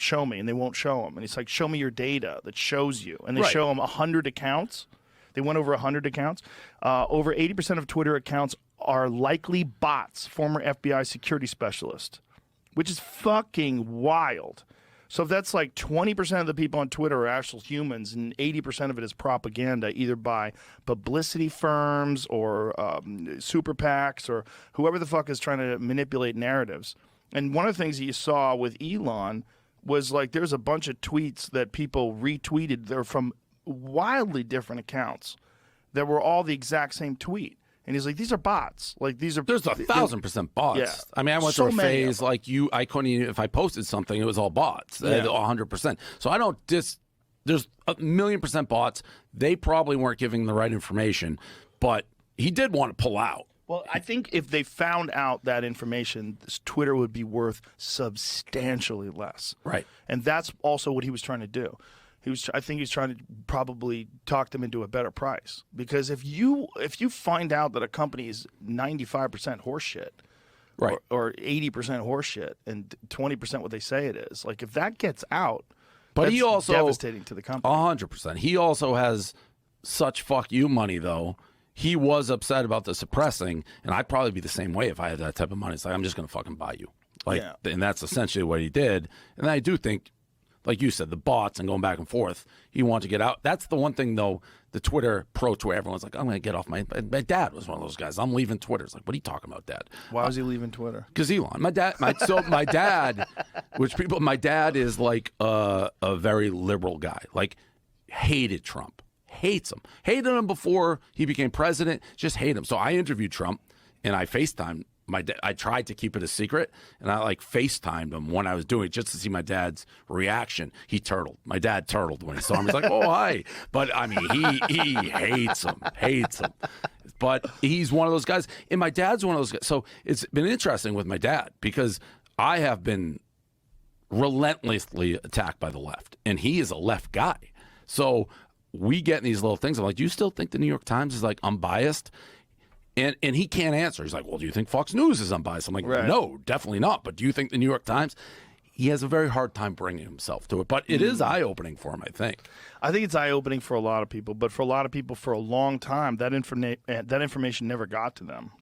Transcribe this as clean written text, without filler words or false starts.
show me, and they won't show them. And he's like, show me your data that shows you. And they Right. show him 100 accounts. They went over 100 accounts. Over 80% of Twitter accounts are likely bots, former FBI security specialist, which is fucking wild. So if that's like 20% of the people on Twitter are actual humans and 80% of it is propaganda, either by publicity firms or super PACs or whoever the fuck is trying to manipulate narratives. And one of the things that you saw with Elon was like there's a bunch of tweets that people retweeted. They're from wildly different accounts that were all the exact same tweet. And he's like, these are bots. Like these are. There's 1,000% bots. Yeah. I mean, I went So through a many of phase them. like you. I couldn't even, if I posted something, it was all bots. Yeah. 100%. So I don't there's 1,000,000% bots. They probably weren't giving the right information, but he did want to pull out. Well, I think if they found out that information, Twitter would be worth substantially less. Right. And that's also what he was trying to do. I think he's trying to probably talk them into a better price. Because if you find out that a company is 95% horseshit, Right. or 80% horseshit, and 20% what they say it is, like if that gets out, But that's he also devastating to the company. 100%. He also has such fuck you money though. He was upset about the suppressing, and I'd probably be the same way if I had that type of money. It's like I'm just gonna fucking buy you, like, Yeah. and that's essentially what he did. And I do think, like you said, the bots and going back and forth, he wanted to get out. That's the one thing though. The Twitter pro Twitter, everyone's like, I'm gonna get off my dad was one of those guys. I'm leaving Twitter. It's like, what are you talking about, Dad? Why was he leaving Twitter? Because Elon, my dad, my dad is like a very liberal guy, like hated Trump, hates him, hated him before he became president, just hate him. So I interviewed Trump and I FaceTimed my dad. I tried to keep it a secret, and I like FaceTimed him when I was doing it just to see my dad's reaction. He turtled. My dad turtled when he saw him. He's like, oh, hi. But I mean, he hates him. But he's one of those guys. And my dad's one of those guys. So it's been interesting with my dad because I have been relentlessly attacked by the left, and he is a left guy. So we get in these little things. I'm like, do you still think the New York Times is like unbiased? And he can't answer. He's like, well, do you think Fox News is unbiased? I'm like, Right. no, definitely not. But do you think the New York Times? He has a very hard time bringing himself to it. But it is eye-opening for him, I think. I think it's eye-opening for a lot of people, but for a lot of people for a long time, that information never got to them.